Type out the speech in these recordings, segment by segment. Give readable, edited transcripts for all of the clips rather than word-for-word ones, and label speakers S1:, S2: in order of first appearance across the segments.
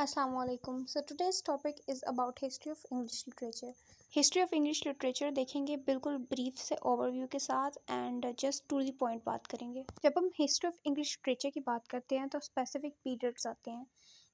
S1: Assalamu alaikum. So today's topic is about history of English literature. History of English literature देखेंगे बिल्कुल brief से overview के साथ and just to the point बात करेंगे। जब हम हिस्ट्री ऑफ इंग्लिश लिटरेचर की बात करते हैं तो स्पेसिफिक पीरियड्स आते हैं,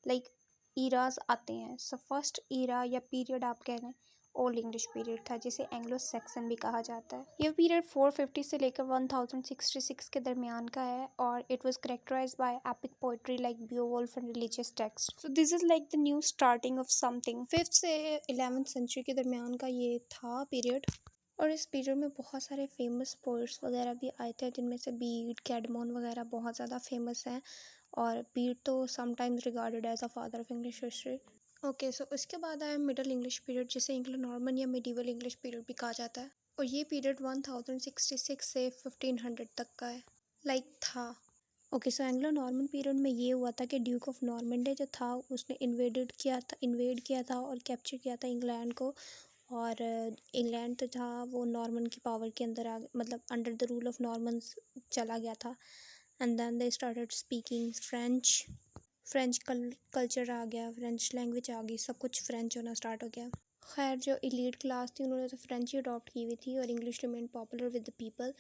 S1: लाइक ईराज आते हैं। सो फर्स्ट ईरा या पीरियड आप कह लें ओल्ड इंग्लिश पीरियड था, जिसे एंग्लो सेक्सन भी कहा जाता है। यह पीरियड 450 से लेकर 1066 के दरमियान का है और it was characterized by epic poetry like Beowulf and religious text. So this is like the new starting of something. 5th से 11th सेंचुरी के दरमियान का ये था पीरियड। और इस पीरियड में बहुत सारे फेमस पोइट्स वगैरह भी आए थे, जिनमें से बीड, कैडमोन वगैरह बहुत ज़्यादा फेमस हैं। और बीड तो sometimes regarded as a father of English history. Okay, so इसके बाद आया मिडल इंग्लिश पीरियड, जिसे इंग्लो नॉर्मन या मिडीवल इंग्लिश पीरियड भी कहा जाता है। और ये पीरियड 1066 से 1500 तक का है, था। ओके, सो एंग्लो नॉर्मन पीरियड में ये हुआ था कि ड्यूक ऑफ नॉर्मंडे जो था उसने इन्वेड किया था और कैप्चर किया था इंग्लैंड को। और इंग्लैंड तो था वो नॉर्मन की पावर के अंदर मतलब under the rule of Normans चला गया था। And then they started speaking French culture आ गया, फ्रेंच लैंग्वेज आ गई, सब कुछ फ्रेंच होना स्टार्ट हो गया। खैर, जो इलीट क्लास थी उन्होंने तो फ्रेंच ही अडॉप्ट की हुई थी और English remain popular with the people.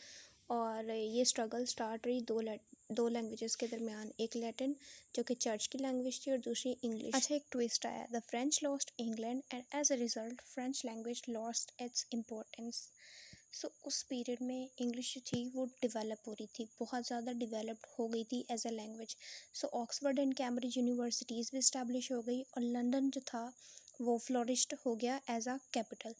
S1: और ये स्ट्रगल स्टार्ट रही दो लैंग्वेजेस के दरमियान, एक लैटिन जो कि चर्च की लैंग्वेज थी और दूसरी इंग्लिश। अच्छा, एक ट्विस्ट आया, the French lost England and as a result French language lost its importance. So उस पीरियड में इंग्लिश जो थी वो डेवलप हो रही थी, बहुत ज़्यादा डेवलप्ड हो गई थी as a language. So Oxford and Cambridge universities भी इस्टेब्लिश हो गई और लंदन जो था वो फ्लोरिश्ड हो गया एज अ कैपिटल।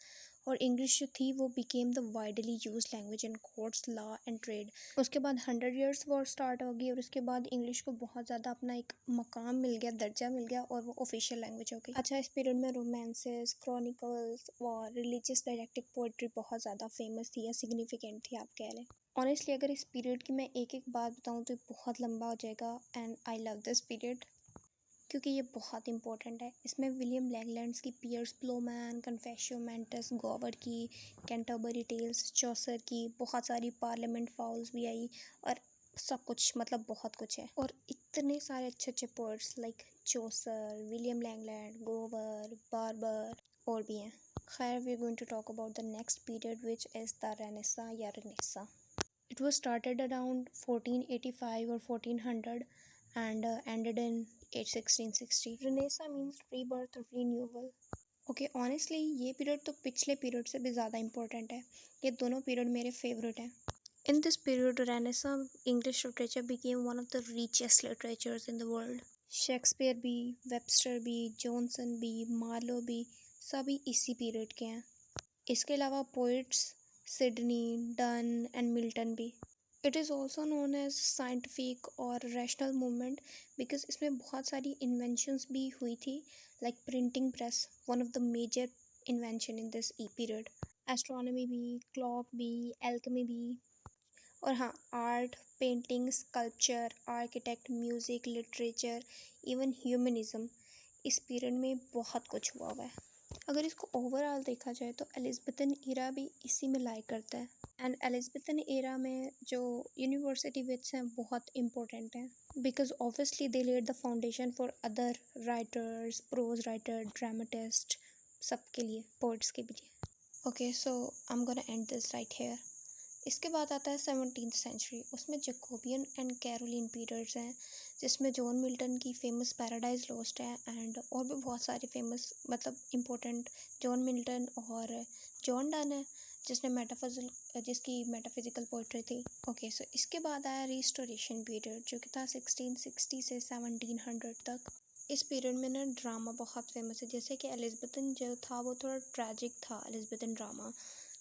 S1: और इंग्लिश जो थी वो became the widely use language in courts, law and trade. उसके बाद 100 ईयर्स वॉर स्टार्ट हो गई और उसके बाद इंग्लिश को बहुत ज़्यादा अपना एक मकाम मिल गया, दर्जा मिल गया और वो ऑफिशियल लैंग्वेज हो गई। अच्छा, इस पीरियड में रोमांसेस, क्रॉनिकल्स और रिलीजियस डायलेक्टिक पोइट्री बहुत ज़्यादा फेमस थी या सिग्निफिकेंट थी आप कह लें। ऑनेस्टली अगर इस पीरियड की मैं एक एक बात बताऊँ तो बहुत लंबा हो जाएगा and I love this period क्योंकि ये बहुत इंपॉर्टेंट है। इसमें विलियम लैंगलैंड्स की पियर्स प्लोमैन, कन्फेशियो मेंटस, गोवर की, कैंटरबरी टेल्स, चौसर की, बहुत सारी पार्लियामेंट फाउल्स भी आई और सब कुछ, मतलब बहुत कुछ है। और इतने सारे अच्छे अच्छे poets like Chaucer, William Langland, Gower, Barber और भी हैं। खैर, we are going to talk about the next period which is the renaissance या renaissance. It was started around 1485 or 1400 and ended in 1660. Renaissance means rebirth or renewal. Okay, honestly ये period तो पिछले period से भी ज़्यादा important है। ये दोनों पीरियड मेरे फेवरेट हैं। In this period, Renaissance English literature became one of the richest literatures in the world. Shakespeare भी, वेबस्टर भी, जॉनसन भी, मार्लो भी, सभी इसी पीरियड के हैं। इसके अलावा poets Sidney, Donne and Milton भी। It is also known as scientific और रैशनल मूवमेंट बिकॉज इसमें बहुत सारी इन्वेंशंस भी हुई थी, like printing press, one of the major invention in this ई पीरियड। एस्ट्रोनॉमी भी, क्लॉक भी, एल्केमी भी। और हाँ, art, painting, sculpture, architect, music, literature, even humanism, इस पीरियड में बहुत कुछ हुआ है। अगर इसको ओवरऑल देखा जाए तो एलिज़ाबेथन ईरा भी इसी में लाई करता है। एंड एलिज़ाबेथन ईरा में जो यूनिवर्सिटी विट्स हैं बहुत इंपॉर्टेंट हैं because obviously they laid the foundation for other writers, prose writer, dramatist, सबके लिए, पोइट्स के भी लिए। Okay, so I am gonna end this right here. इसके बाद आता है 17th सेंचुरी। उसमें जैकोबियन एंड कैरोलिन पीरियड्स हैं, जिसमें जॉन मिल्टन की फेमस पैराडाइज लॉस्ट है एंड और भी बहुत सारे फेमस, मतलब इम्पोर्टेंट, जॉन मिल्टन और जॉन डन है जिसकी मेटाफिजिकल पोइट्री थी। ओके, सो इसके बाद आया रिस्टोरेशन पीरियड जो कि था 1660 से 1700 तक। इस पीरियड में ना ड्रामा बहुत फेमस है, जैसे कि एलिज़ाबेथन जो था वो थोड़ा ट्रैजिक था, एलिज़ाबेथन ड्रामा,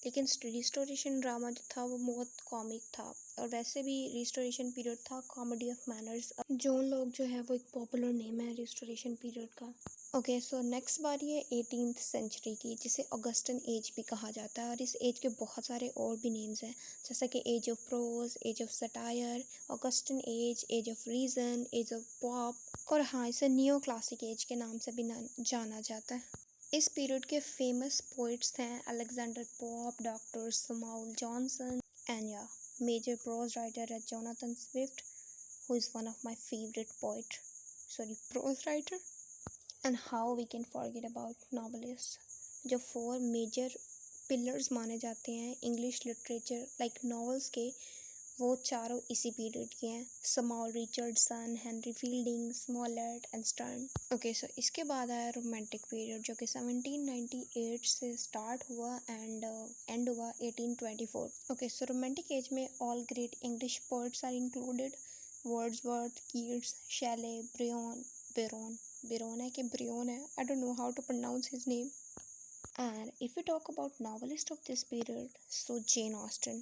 S1: लेकिन रिस्टोरेशन ड्रामा जो था वो बहुत कॉमिक था। और वैसे भी रिस्टोरेशन पीरियड था comedy of manners. John Locke जो है वो एक पॉपुलर नेम है रिस्टोरेशन पीरियड का। ओके, सो नेक्स्ट बारी है 18th सेंचुरी की, जिसे ऑगस्टन एज भी कहा जाता है और इस एज के बहुत सारे और भी नेम्स हैं, जैसा कि age of prose, age of satire, Augustan age, age of reason, age of Pope और हाँ, इसे नियो क्लासिक एज के नाम से भी जाना जाता है। इस पीरियड के फेमस पोइट्स हैं Alexander Pope, doctor Samuel Johnson and या मेजर प्रोज राइटर है Jonathan Swift, who is one of my favourite poet, sorry, prose writer. And how we can forget about novelist. जो 4 major pillars माने जाते हैं English literature like novels के, वो चारों इसी पीरियड के हैं। Samuel Richardson, Henry Fielding, Smollett and Sterne. Okay, so इसके बाद आया रोमांटिक पीरियड जो कि 1798 से स्टार्ट हुआ एंड एंड हुआ 1824। ओके, सो रोमांटिक एज में all great English poets are included. Wordsworth, Keats, Shelley, Byron है कि ब्रियोन है, I don't know how to pronounce his name. And if we talk about novelists of this period, so Jane Austen.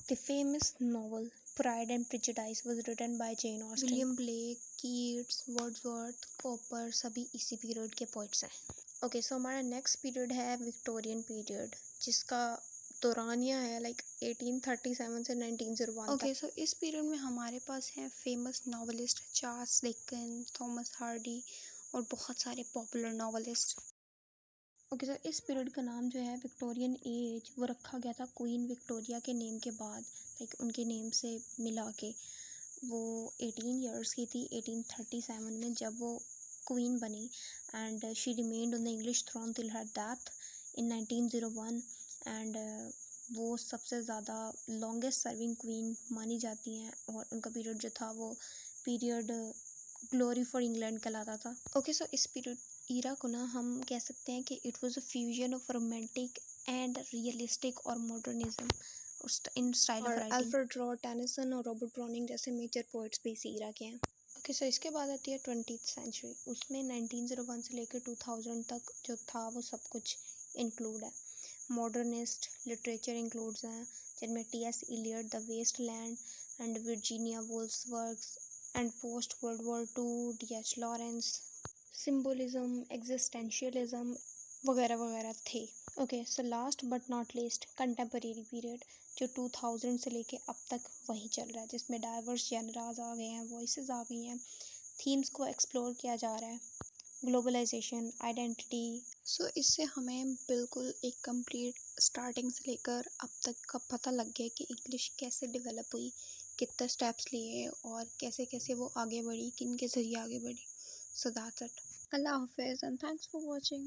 S1: The famous novel Pride and Prejudice was written by Jane Austen. William Blake, Keats, Wordsworth, Cowper सभी इसी period के poets हैं। Okay, सो हमारा next period है Victorian period, जिसका दौरानिया है like 1837 से 1901 तक। ओके, सो इस पीरियड में हमारे पास हैं famous novelist Charles Dickens, Thomas Hardy और बहुत सारे पॉपुलर नॉवलिस्ट। ओके, सो इस पीरियड का नाम जो है विक्टोरियन एज वो रखा गया था क्वीन विक्टोरिया के नेम के बाद, लाइक उनके नेम से मिला के। वो 18 इयर्स की थी 1837 में जब वो क्वीन बनी and she remained on the English throne till her death in 1901 and वो सबसे ज़्यादा लॉन्गेस्ट सर्विंग क्वीन मानी जाती हैं और उनका पीरियड जो था वो पीरियड ग्लोरी फॉर इंग्लैंड कहलाता था। ओके, सो इस पीरियड ईरा को ना हम कह सकते हैं कि it was a fusion of romantic and realistic और modernism in style of writing. Alfred Lord Tennyson और रॉबर्ट ब्राउनिंग जैसे मेजर पोएट्स भी इस ईरा के हैं। ओके, सो इसके बाद आती है 20th सेंचुरी। उसमें 1901 से लेकर 2000 तक जो था वो सब कुछ इंक्लूड है। मॉडर्निस्ट लिटरेचर इंक्लूड्स हैं जिनमें T S. Eliot, the waste land and Virginia Wolfsburg and post world war II D.H. Lawrence, symbolism, existentialism वगैरह वगैरह थे। Okay, so last but not least contemporary period जो 2000 से लेके अब तक वही चल रहा है, जिसमें डाइवर्स जनरास आ गए हैं, वॉइसेस आ गई हैं, थीम्स को एक्सप्लोर किया जा रहा है, ग्लोबलाइजेशन, आइडेंटिटी। सो इससे हमें बिल्कुल एक कंप्लीट स्टार्टिंग से लेकर अब तक का पता लग गया कि इंग्लिश कैसे डेवलप हुई, कितने स्टेप्स लिए और कैसे कैसे वो आगे बढ़ी, किन के ज़रिए आगे बढ़ी। So that's it. Allah Hafiz and thanks for watching.